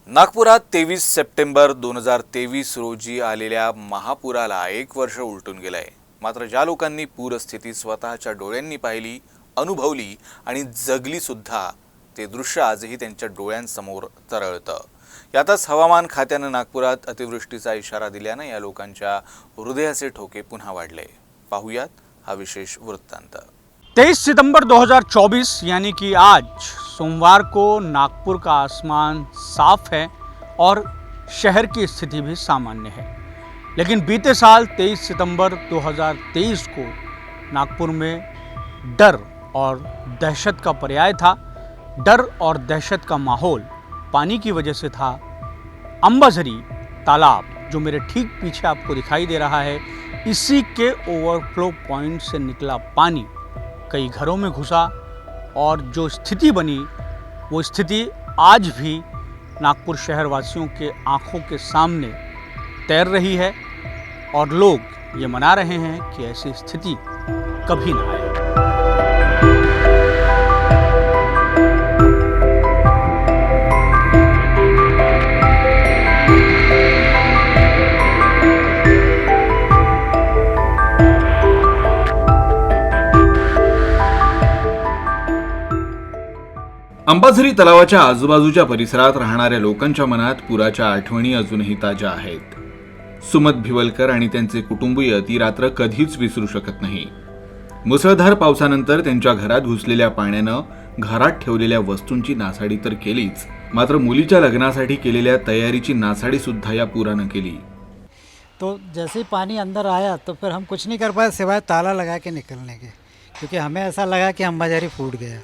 नागपुरात 23 सप्टेंबर 2023 रोजी आलेल्या महापुराला एक वर्ष उलटून गेलंय। मात्र ज्या लोकांनी पूरस्थिती स्वतःच्या डोळ्यांनी पाहिली, अनुभवली आणि जगली सुद्धा, ते दृश्य आजही त्यांच्या डोळ्यांसमोर तरळतं। यातच हवामान खात्यानं नागपुरात अतिवृष्टीचा इशारा दिल्यानं या लोकांच्या हृदयाचे ठोके पुन्हा वाढले। पाहूयात हा विशेष वृत्तांत। 23 सितंबर 2024 यानी कि आज सोमवार को नागपुर का आसमान साफ है और शहर की स्थिति भी सामान्य है। लेकिन बीते साल 23 सितंबर 2023 को नागपुर में डर और दहशत का पर्याय था। डर और दहशत का माहौल पानी की वजह से था। अंबाझरी तालाब, जो मेरे ठीक पीछे आपको दिखाई दे रहा है, इसी के ओवरफ्लो पॉइंट से निकला पानी कई घरों में घुसा और जो स्थिति बनी वो स्थिति आज भी नागपुर शहरवासियों के आंखों के सामने तैर रही है और लोग ये मना रहे हैं कि ऐसी स्थिति कभी ना आए। अंबाझरी तलावाच्या आजूबाजूच्या परिसरात राहणाऱ्या लोकांच्या मनात पुराच्या आठवणी अजूनही ताज्या आहेत। सुमत भिवलकर आणि त्यांचे कुटुंबीय ती रात्र कधीच विसरू शकत नाही। मुसळधार पावसानंतर त्यांच्या घरात घुसलेल्या पाण्यानं घरात ठेवलेल्या वस्तूंची नासाडी तर केलीच, मात्र मुलीच्या लग्नासाठी केलेल्या तयारीची नासाडी सुद्धा या पुरानं केली। तो जैसे ही पानी अंदर आया तो फिर हम कुछ नहीं कर पाए सिवाय ताला लगा के निकलने के, क्योंकि हमें ऐसा लगा कि अंबाझरी फूट गया।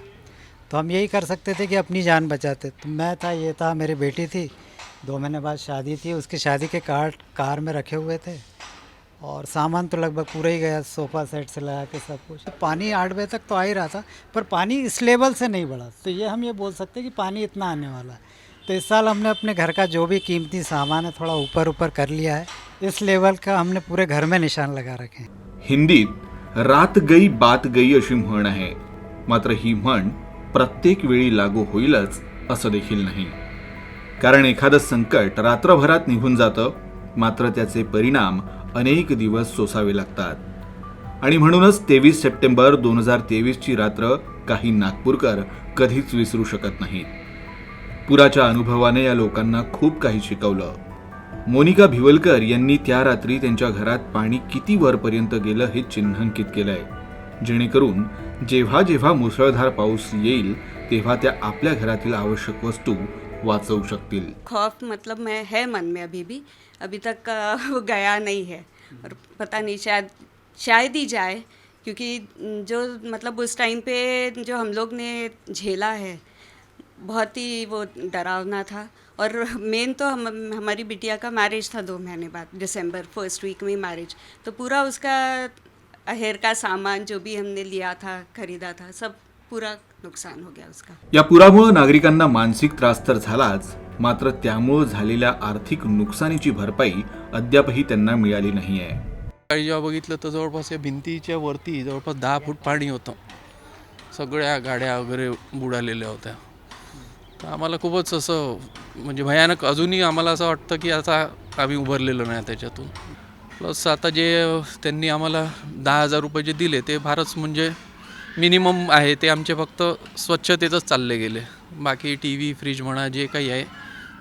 तो हम यही कर सकते थे कि अपनी जान बचाते। तो मैं था, ये था, मेरी बेटी थी, 2 महीने बाद शादी थी, उसकी शादी के कार्ड कार में रखे हुए थे और सामान तो लगभग पूरा ही गया, सोफ़ा सेट से लगा के सब कुछ। पानी 8 बजे तक तो आ ही रहा था, पर पानी इस लेवल से नहीं बढ़ा। तो ये हम ये बोल सकते हैं कि पानी इतना आने वाला है। तो इस साल हमने अपने घर का जो भी कीमती सामान है थोड़ा ऊपर ऊपर कर लिया है। इस लेवल का हमने पूरे घर में निशान लगा रखे हैं। हिंदीत रात गई बात गई अशी म्हण आहे, मात्र ही म्हण प्रत्येक वेळी लागू होईलच असं देखील नाही। कारण एखादं संकट रात्रभरात निघून जातं, मात्र त्याचे परिणाम अनेक दिवस सोसावे लागतात। आणि म्हणूनच 23 सप्टेंबर 2023 ची रात्र काही नागपूरकर कधीच विसरू शकत नाहीत। पुराच्या अनुभवाने या लोकांना खूप काही शिकवलं। मोनिका भिवलकर यांनी त्या रात्री त्यांच्या घरात पाणी किती वरपर्यंत गेलं हे चिन्हांकित केलंय, जेणेकरून जेव्हा जेव्हा मुसळधार पाऊस येईल तेव्हा त्या आपल्या घरातील आवश्यक वस्तू वाचवू शकतील। खौफ मतलब मैं है मन में अभी तक वो गया नहीं है और पता नहीं शायद ही जाए, क्योंकि जो मतलब उस टाइम पे जो हम लोग ने झेला है बहुत ही वो डरावना था। और मेन तो हमारी बिटिया का मैरिज था 2 महीने बाद, दिसंबर फर्स्ट वीक में मैरिज। तो पूरा उसका अहेर का सामान जो भी हमने लिया था, खरीदा था, सब पूरा नुकसान हो गया उसका। या पुरामुळे नागरिकांना मानसिक त्रास तर झालाच, मात्र त्यामुळे झालेल्या आर्थिक नुकसानीची भरपाई अद्यापही त्यांना मिळाली नाहीये। जेव्हा बघितलं तर जवळपास या भिंतीच्या वरती जवळपास 10 फूट पाणी होतं। सगळ्या गाड्या वगैरे बुडालेल्या होत्या। तर आम्हाला खूपच असं म्हणजे भयानक, अजूनही आम्हाला असं वाटतं की आता आम्ही उभरलेलो नाही त्याच्यातून। प्लस आता जे त्यांनी आम्हाला 10,000 रुपये जे दिले ते फारच म्हणजे मिनिमम आहे, ते आमचे फक्त स्वच्छतेतच चालले गेले। बाकी TV, फ्रीज म्हणा, जे काही आहे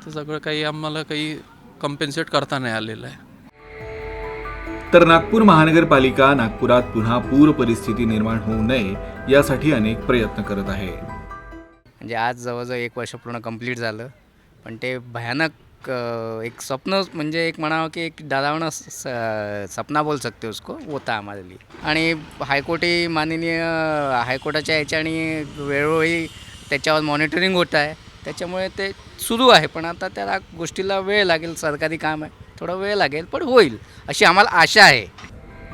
ते सगळं काही आम्हाला काही कम्पेन्सेट करता नाही आलेलं आहे। तर नागपूर महानगरपालिका नागपुरात पुन्हा पूर परिस्थिती निर्माण होऊ नये यासाठी अनेक प्रयत्न करत आहे। म्हणजे आज जवळजवळ 1 वर्ष पूर्ण कंप्लीट झालं, पण ते भयानक एक स्वप्न, म्हणजे एक म्हणावं की एक डरावना सपना बोल सकते उसको, होता हमारे लिए। आणि हायकोर्टही माननीय हायकोर्टाच्या याच्याने वेळोवेळी त्याच्यावर मॉनिटरिंग होत आहे, त्याच्यामुळे ते सुरू आहे। पण आता त्या गोष्टीला वेळ लागेल, सरकारी काम आहे, थोडा वेळ लागेल, पण होईल अशी आम्हाला आशा आहे।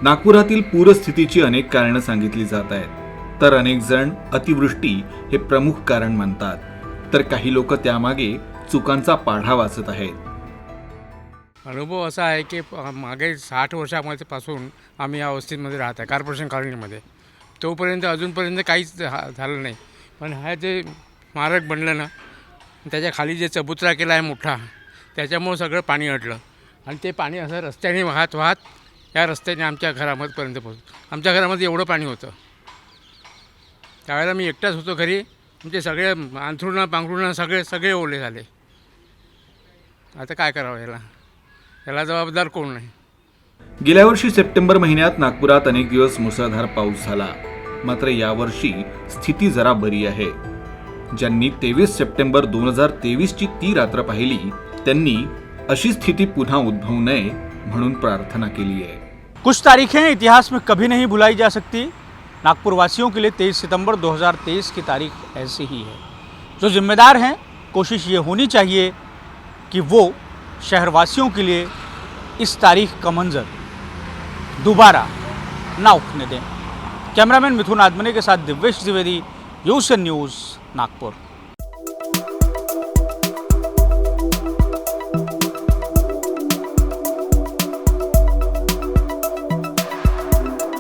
नागपुरातील पूरस्थितीची अनेक कारणं सांगितली जात आहेत, तर अनेक जण अतिवृष्टी हे प्रमुख कारण मानतात, तर काही लोक त्यामागे चुकांचा पाढा वाचत आहेत। अनुभव असा आहे की मागे 60 वर्षापासून आम्ही या वस्तीमध्ये राहत आहे, कॉर्पोरेशन कॉलनीमध्ये। तोपर्यंत अजूनपर्यंत काहीच झालं नाही, पण हा जे स्मारक बनलं ना, त्याच्या खाली जे चबुतरा केला आहे मोठा, त्याच्यामुळं सगळं पाणी अडलं आणि ते पाणी असं रस्त्याने वाहत वाहत या रस्त्याने आमच्या घरामध्येपर्यंत पोहोचलं. आमच्या घरामध्ये एवढं पाणी होतं. त्यावेळेला मी एकटाच होतो घरी. म्हणजे सगळे अंथरुणं पांघरुणं सगळे ओले झाले. आता काय करावं याला जबाबदार कोण नाही. गेल्या वर्षी सप्टेंबर महिन्यात नागपुरात अनेक दिवस मुसळधार पाऊस झाला. मात्र यावर्षी स्थिती जरा बरी आहे. ज्यांनी 23 सप्टेंबर 2023 ची ती रात्र पाहिली त्यांनी अशी स्थिती पुन्हा उद्भवू नये म्हणून प्रार्थना केली आहे. कुछ तारीखें इतिहास में कभी नहीं भुलाई जा सकती. नागपुर वासियों के लिए 23 सितंबर 2023 की तारीख ऐसी ही है. जो जिम्मेदार हैं, कोशिश ये होनी चाहिए कि वो शहरवासियों के लिए इस तारीख का मंजर दोबारा ना उठने दें. कैमरामैन मिथुन आदमने के साथ दिव्येश द्विवेदी, यूसन न्यूज़, नागपुर.